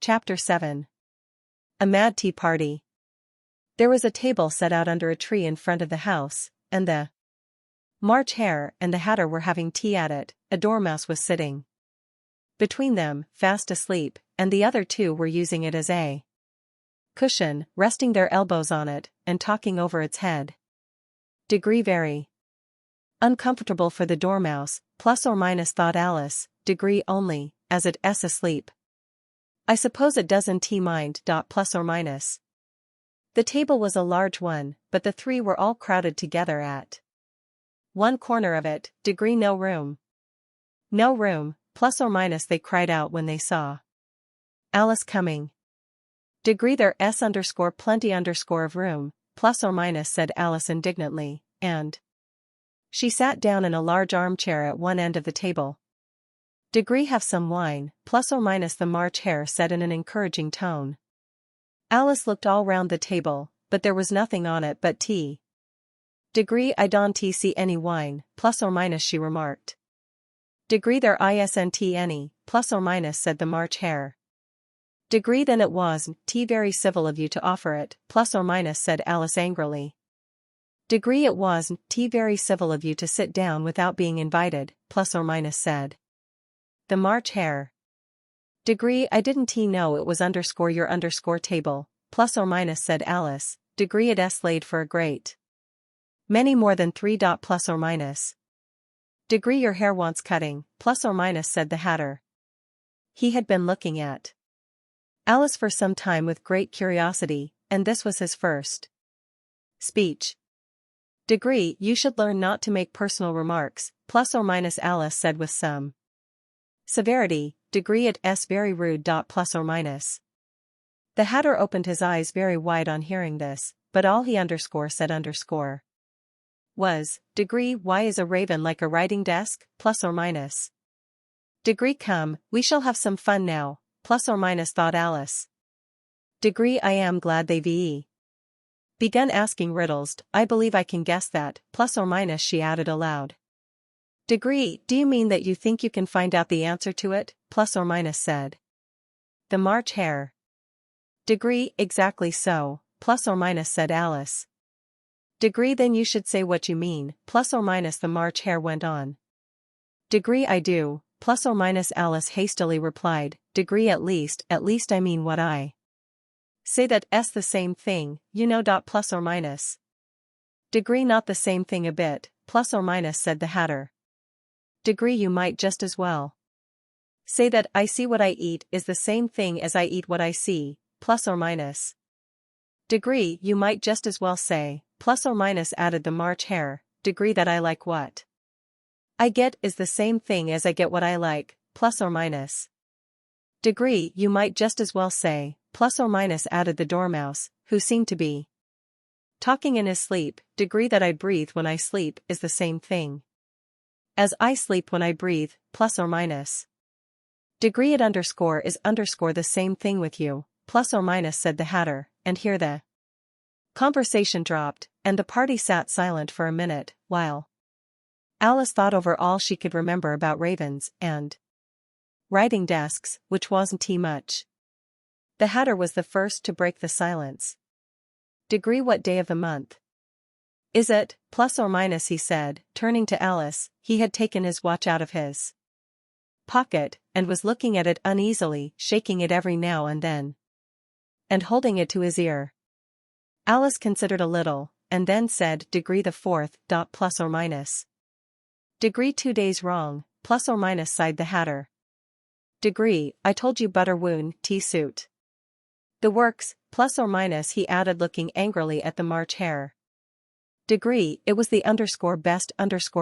Chapter 7. A Mad Tea Party. There was a table set out under a tree in front of the house, and the March Hare and the Hatter were having tea at it. A dormouse was sitting between them, fast asleep, and the other two were using it as a cushion, resting their elbows on it, and talking over its head. Degree very uncomfortable for the dormouse, plus or minus, thought Alice, degree only, as it's asleep. I suppose it doesn't mind, plus or minus. The table was a large one, but the three were all crowded together at one corner of it, degree no room. No room, plus or minus, they cried out when they saw Alice coming. Degree there's plenty of room, plus or minus, said Alice indignantly, and she sat down in a large armchair at one end of the table. Degree have some wine, plus or minus, the March Hare said in an encouraging tone. Alice looked all round the table, but there was nothing on it but tea. Degree I don't see any wine, plus or minus, she remarked. Degree there isn't any, plus or minus, said the March Hare. Degree then it wasn't very civil of you to offer it, plus or minus, said Alice angrily. Degree it wasn't very civil of you to sit down without being invited, plus or minus, said the March Hare. Degree I didn't know it was your table, plus or minus, said Alice. Degree it's laid for a great many more than three. Plus or minus. Degree your hair wants cutting, plus or minus, said the Hatter. He had been looking at Alice for some time with great curiosity, and this was his first speech. Degree you should learn not to make personal remarks, plus or minus, Alice said with some severity. Degree it's very rude. Plus or minus. The Hatter opened his eyes very wide on hearing this, but all he said was, degree why is a raven like a writing desk, plus or minus. Degree come, we shall have some fun now, plus or minus, thought Alice. Degree I am glad they've begun asking riddles. I believe I can guess that, plus or minus, she added aloud. Degree, do you mean that you think you can find out the answer to it, plus or minus, said the March Hare. Degree, exactly so, plus or minus, said Alice. Degree then you should say what you mean, plus or minus, the March Hare went on. Degree I do, plus or minus, Alice hastily replied. Degree at least I mean what I say, that's the same thing, you know. Plus or minus. Degree not the same thing a bit, plus or minus, said the Hatter. Degree you might just as well say that I see what I eat is the same thing as I eat what I see, plus or minus. Degree you might just as well say, plus or minus, added the March Hare. Degree that I like what I get is the same thing as I get what I like, plus or minus. Degree you might just as well say, plus or minus, added the Dormouse, who seemed to be talking in his sleep. Degree that I breathe when I sleep is the same thing as I sleep when I breathe, plus or minus. Degree it is the same thing with you, plus or minus, said the Hatter, and here the conversation dropped, and the party sat silent for a minute, while Alice thought over all she could remember about ravens and writing desks, which wasn't much. The Hatter was the first to break the silence. Degree what day of the month is it, plus or minus, he said, turning to Alice. He had taken his watch out of his pocket, and was looking at it uneasily, shaking it every now and then, and holding it to his ear. Alice considered a little, and then said, Degree the 4th. Plus or minus. Degree 2 days wrong, plus or minus, sighed the Hatter. Degree, I told you butterwoon tea suit. The works, plus or minus, he added, looking angrily at the March Hare. Degree, it was the best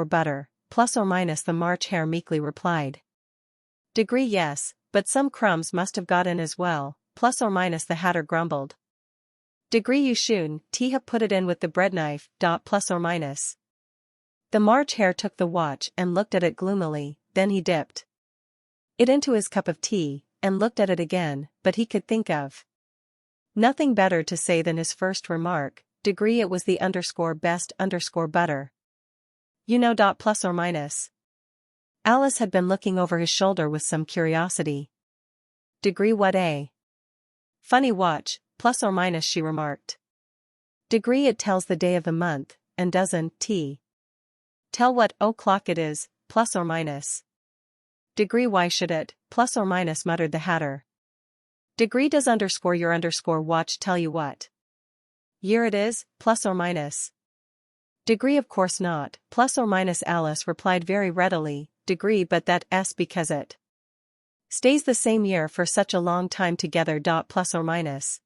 butter, plus or minus, the March Hare meekly replied. Degree yes, but some crumbs must have got in as well, plus or minus, the Hatter grumbled. Degree you shouldn't have put it in with the bread knife. Plus or minus. The March Hare took the watch and looked at it gloomily, then he dipped it into his cup of tea, and looked at it again, but he could think of nothing better to say than his first remark. Degree it was the best butter. You know. Plus or minus. Alice had been looking over his shoulder with some curiosity. Degree what, eh? Funny watch, plus or minus, she remarked. Degree, it tells the day of the month, and doesn't tell what o'clock it is, plus or minus. Degree, why should it, plus or minus, muttered the Hatter. Degree, does your watch tell you what year it is, plus or minus? Degree, of course not, plus or minus, Alice replied very readily. Degree, but that's because it stays the same year for such a long time together. Plus or minus.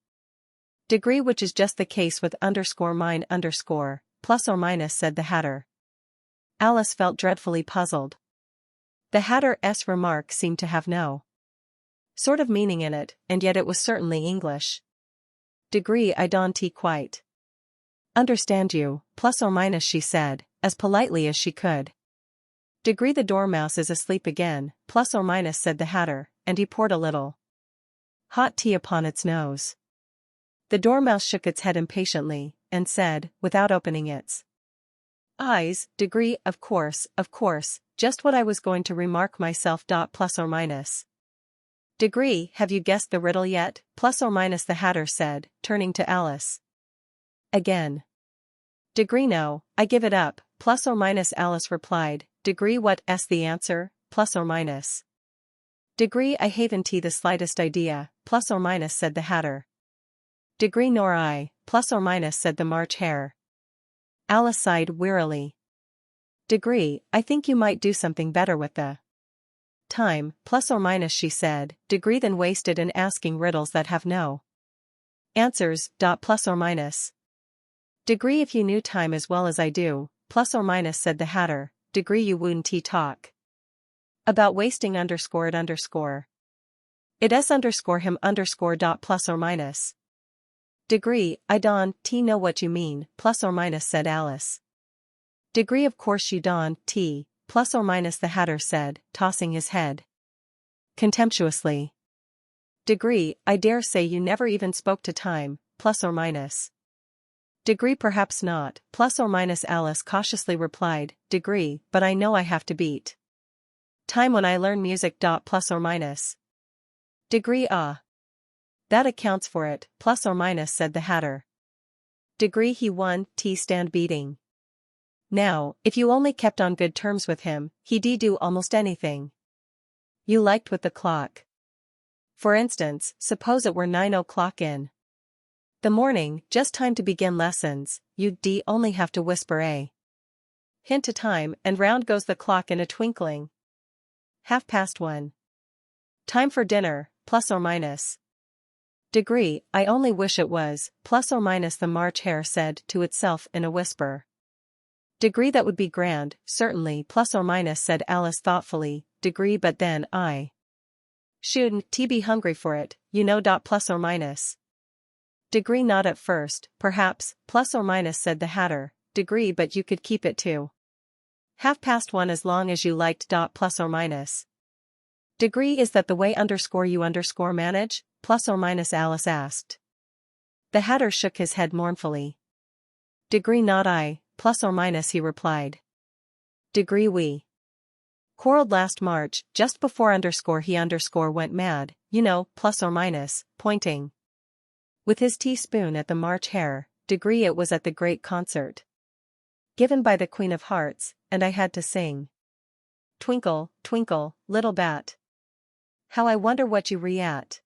Degree, which is just the case with mine plus or minus, said the Hatter. Alice felt dreadfully puzzled. The Hatter's remark seemed to have no sort of meaning in it, and yet it was certainly English. Degree, I don't quite understand you, plus or minus, she said, as politely as she could. Degree, the Dormouse is asleep again, plus or minus, said the Hatter, and he poured a little hot tea upon its nose. The Dormouse shook its head impatiently, and said, without opening its eyes, Degree, of course, just what I was going to remark myself. Plus or minus. Degree, have you guessed the riddle yet, plus or minus, the Hatter said, turning to Alice. Again. Degree, no, I give it up, plus or minus, Alice replied. Degree, what's the answer, plus or minus? Degree, I haven't the slightest idea, plus or minus, said the Hatter. Degree, nor I, plus or minus, said the March Hare. Alice sighed wearily. Degree, I think you might do something better with the time, plus or minus, she said. Degree, than wasted in asking riddles that have no answers. Plus or minus. Degree, if you knew time as well as I do, plus or minus, said the Hatter. Degree, you wouldn't talk about wasting it It's him plus or minus. Degree, I don't know what you mean, plus or minus, said Alice. Degree, of course you don't plus or minus, the Hatter said, tossing his head contemptuously. Degree, I dare say you never even spoke to time, plus or minus. Degree, perhaps not, plus or minus, Alice cautiously replied. Degree, but I know I have to beat time when I learn music. Plus or minus. Degree, ah. That accounts for it, plus or minus, said the Hatter. Degree, he won stand beating. Now, if you only kept on good terms with him, he'd do almost anything you liked with the clock. For instance, suppose it were 9 o'clock in the morning, just time to begin lessons, you'd only have to whisper a hint to time, and round goes the clock in a twinkling. 1:30. Time for dinner, plus or minus. Degree, I only wish it was, plus or minus, the March Hare said to itself in a whisper. Degree, that would be grand, certainly, plus or minus, said Alice thoughtfully. Degree, but then I shouldn't be hungry for it, you know. Plus or minus. Degree, not at first, perhaps, plus or minus, said the Hatter. Degree, but you could keep it to 1:30 as long as you liked. Plus or minus. Degree, is that the way you manage, plus or minus, Alice asked. The Hatter shook his head mournfully. Degree, not I, plus or minus, he replied. Degree, we quarreled last March, just before he went mad, you know, plus or minus, pointing with his teaspoon at the March Hare. Degree, it was at the great concert given by the Queen of Hearts, and I had to sing Twinkle, twinkle, little bat. How I wonder what you at.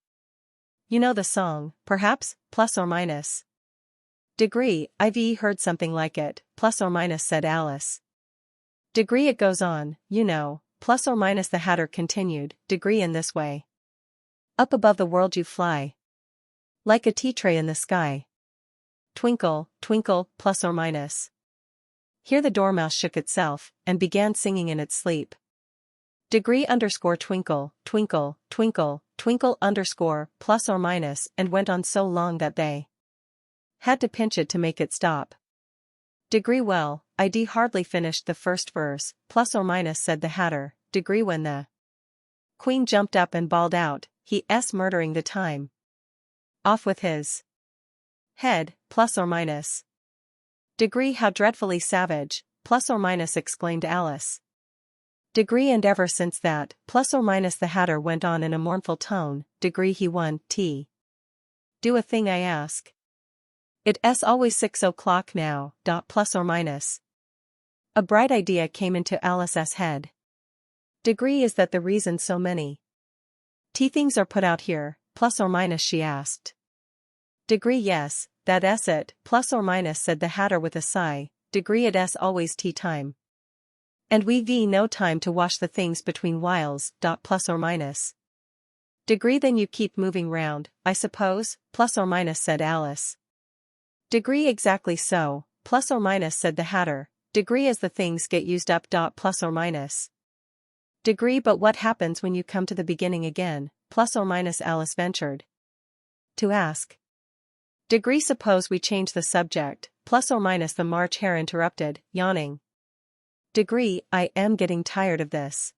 You know the song, perhaps, plus or minus. Degree, I've heard something like it, plus or minus, said Alice. Degree, it goes on, you know, plus or minus, the Hatter continued. Degree, in this way. Up above the world you fly, like a tea tray in the sky. Twinkle, twinkle, plus or minus. Here the Dormouse shook itself, and began singing in its sleep. Degree twinkle, twinkle, twinkle, twinkle plus or minus, and went on so long that they had to pinch it to make it stop. Degree, well, I'd hardly finished the first verse, plus or minus, said the Hatter. Degree, when the Queen jumped up and bawled out, he's murdering the time. Off with his head, plus or minus. Degree, how dreadfully savage, plus or minus, exclaimed Alice. Degree, and ever since that, plus or minus, the Hatter went on in a mournful tone. Degree, he won Do a thing I ask. It's always 6 o'clock now, plus or minus. A bright idea came into Alice's head. Degree is that the reason so many tea things are put out here, plus or minus, she asked. Degree yes, that's it, plus or minus, said the Hatter with a sigh. Degree it's always tea time. And we've no time to wash the things between whiles, plus or minus. Degree then you keep moving round, I suppose, plus or minus, said Alice. Degree exactly so, plus or minus, said the Hatter. Degree as the things get used up, plus or minus. Degree but what happens when you come to the beginning again, plus or minus, Alice ventured to ask. Degree suppose we change the subject, plus or minus, the March Hare interrupted, yawning. Degree, I am getting tired of this.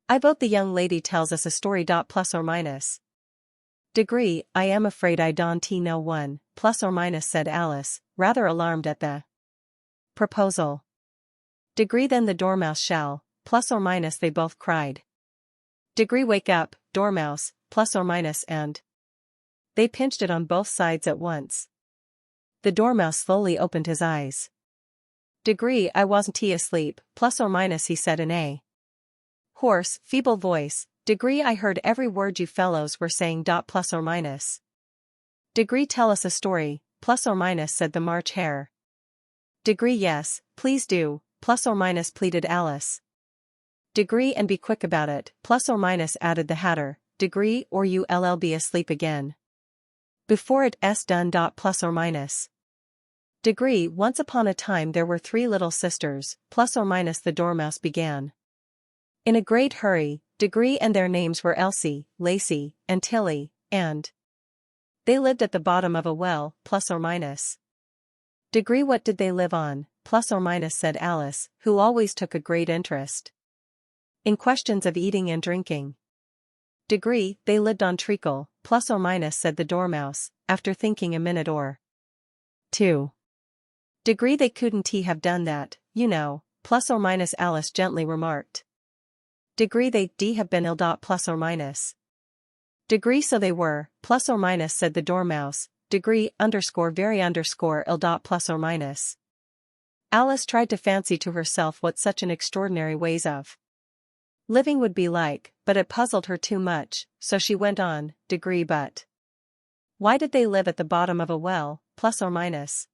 I vote the young lady tells us a story, plus or minus. Degree, I am afraid I don't know one, plus or minus, said Alice, rather alarmed at the proposal. Degree then the Dormouse shall, plus or minus, they both cried. Degree wake up, Dormouse, plus or minus, and they pinched it on both sides at once. The Dormouse slowly opened his eyes. Degree, I wasn't asleep, plus or minus, he said in a hoarse, feeble voice. Degree, I heard every word you fellows were saying, plus or minus. Degree, tell us a story, plus or minus, said the March Hare. Degree, yes, please do, plus or minus, pleaded Alice. Degree, and be quick about it, plus or minus, added the Hatter. Degree, or you'll be asleep again before it's done, plus or minus. Degree, once upon a time there were 3 little sisters, plus or minus, the Dormouse began. In a great hurry, Degree, and their names were Elsie, Lacey, and Tilly, and they lived at the bottom of a well, plus or minus. Degree, what did they live on, plus or minus, said Alice, who always took a great interest in questions of eating and drinking. Degree, they lived on treacle, plus or minus, said the Dormouse, after thinking a minute or two. Degree, they couldn't have done that, you know, plus or minus, Alice gently remarked. Degree, they have been ill, plus or minus. Degree, so they were, plus or minus, said the Dormouse. Degree, very ill, plus or minus. Alice tried to fancy to herself what such an extraordinary ways of living would be like, but it puzzled her too much, so she went on. Degree, but why did they live at the bottom of a well, plus or minus?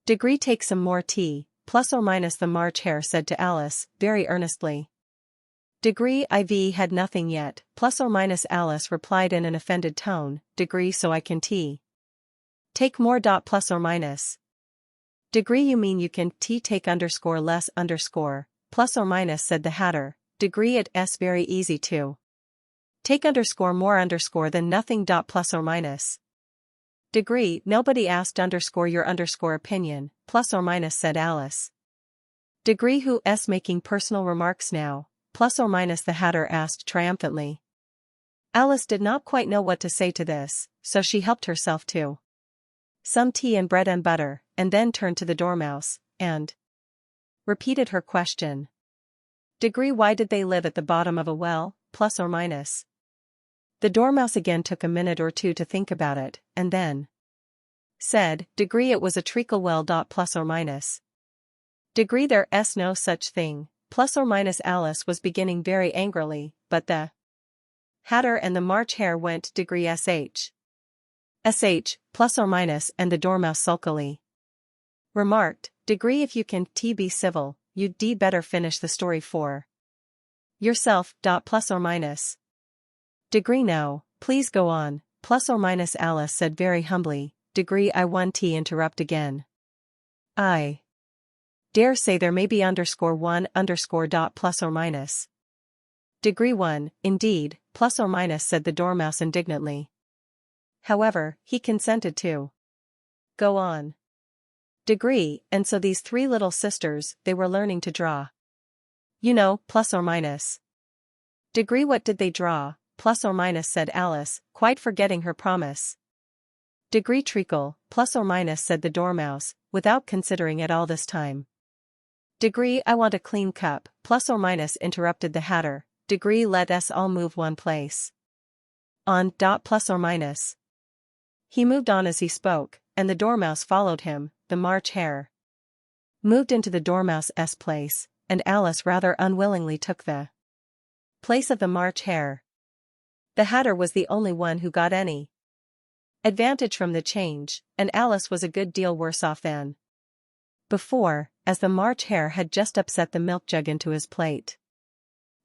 Degree, take some more tea, plus or minus, the March Hare said to Alice, very earnestly. Degree, I've had nothing yet, plus or minus, Alice replied in an offended tone. Degree, so I can tea. Take more, plus or minus. Degree, you mean you can take less plus or minus, said the Hatter. Degree, it's very easy to take more than nothing, plus or minus. Degree, nobody asked your opinion, plus or minus, said Alice. Degree, who's making personal remarks now, plus or minus, the Hatter asked triumphantly. Alice did not quite know what to say to this, so she helped herself to some tea and bread and butter, and then turned to the Dormouse, and repeated her question. Degree, why did they live at the bottom of a well, plus or minus? The Dormouse again took a minute or two to think about it, and then said, Degree, it was a treacle well, plus or minus. Degree, there's no such thing, plus or minus. Alice was beginning very angrily, but the Hatter and the March Hare went. Degree, sh, plus or minus, and the Dormouse sulkily remarked, Degree, if you can be civil, you'd better finish the story for yourself, plus or minus. Degree, no, please go on, plus or minus, Alice said very humbly. Degree, I want tea, interrupt again. I dare say there may be _1 plus or minus. Degree, 1, indeed, plus or minus, said the Dormouse indignantly. However, he consented to go on. Degree, and so these 3 little sisters, they were learning to draw. You know, plus or minus. Degree, what did they draw, plus or minus, said Alice, quite forgetting her promise. Degree, treacle, plus or minus, said the Dormouse, without considering it all this time. Degree, I want a clean cup, plus or minus, interrupted the Hatter. Degree, let us all move one place. On, plus or minus. He moved on as he spoke, and the Dormouse followed him. The March Hare moved into the Dormouse's place, and Alice rather unwillingly took the place of the March Hare. The Hatter was the only one who got any advantage from the change, and Alice was a good deal worse off than before, as the March Hare had just upset the milk jug into his plate.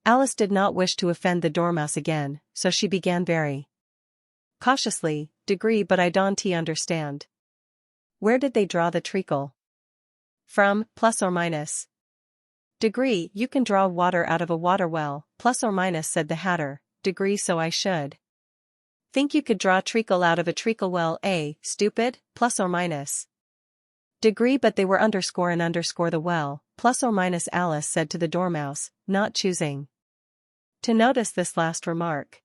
Alice did not wish to offend the Dormouse again, so she began very cautiously, "Degree, but I don't understand. Where did they draw the treacle from, plus or minus?" "Degree, you can draw water out of a water well, plus or minus," said the Hatter. "Degree, so I should think you could draw treacle out of a treacle well, eh, stupid, plus or minus?" "Degree, but they were underscore and underscore the well, plus or minus," Alice said to the Dormouse, not choosing to notice this last remark.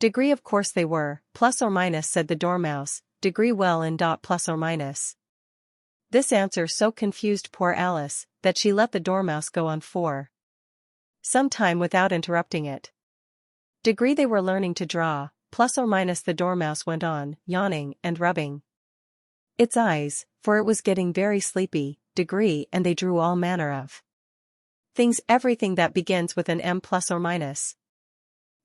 "Degree, of course they were, plus or minus," said the Dormouse. "Degree well and dot plus or minus." This answer so confused poor Alice, that she let the Dormouse go on for some time without interrupting it. "Degree, they were learning to draw, plus or minus," the Dormouse went on, yawning and rubbing its eyes, for it was getting very sleepy. "Degree, and they drew all manner of things, everything that begins with an M plus or minus."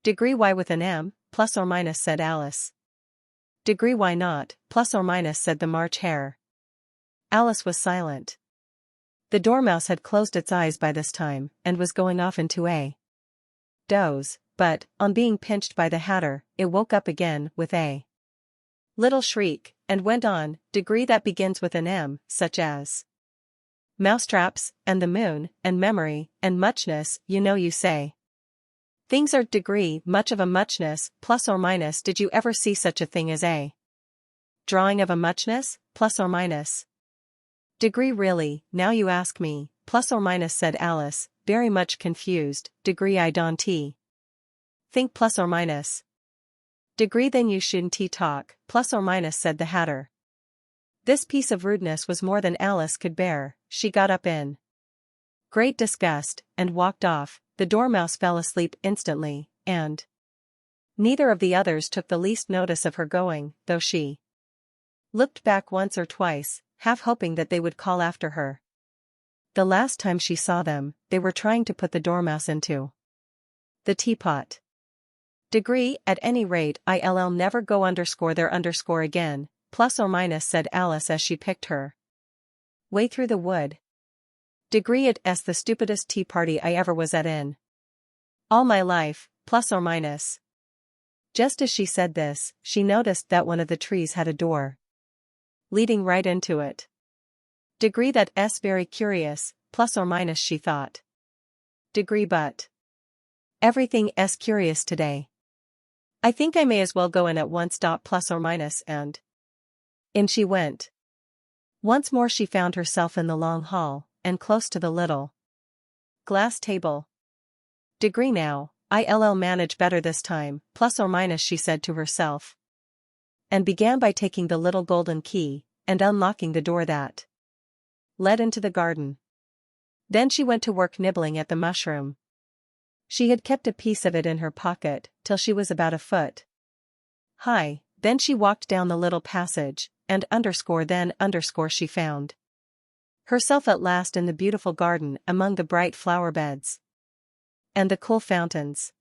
"Degree, why with an M, plus or minus?" said Alice. "Degree, why not, plus or minus?" said the March Hare. Alice was silent. The Dormouse had closed its eyes by this time, and was going off into a doze, but, on being pinched by the Hatter, it woke up again, with a little shriek, and went on. "Degree that begins with an M, such as mousetraps, and the moon, and memory, and muchness, you know you say. Things are degree, much of a muchness, plus or minus. Did you ever see such a thing as a drawing of a muchness, plus or minus?" "Degree, really, now you ask me, plus or minus," said Alice, very much confused. "Degree, I don't think plus or minus." "Degree, then you shouldn't talk, plus or minus," said the Hatter. This piece of rudeness was more than Alice could bear. She got up in great disgust, and walked off. The Dormouse fell asleep instantly, and neither of the others took the least notice of her going, though she looked back once or twice, half hoping that they would call after her. The last time she saw them, they were trying to put the Dormouse into the teapot. "Degree, at any rate I'll never go underscore there underscore again, plus or minus," said Alice as she picked her way through the wood. "Degree, it's the stupidest tea party I ever was at in all my life, plus or minus." Just as she said this, she noticed that one of the trees had a door leading right into it. "Degree, that's very curious, plus or minus," she thought. "Degree, but everything's curious today. I think I may as well go in at once. Plus or minus," and in she went. Once more she found herself in the long hall, and close to the little glass table. "Degree, now, I'll manage better this time, plus or minus," she said to herself, and began by taking the little golden key, and unlocking the door that led into the garden. Then she went to work nibbling at the mushroom. She had kept a piece of it in her pocket, till she was about a foot high. Then she walked down the little passage, and then she found herself at last in the beautiful garden among the bright flower beds and the cool fountains.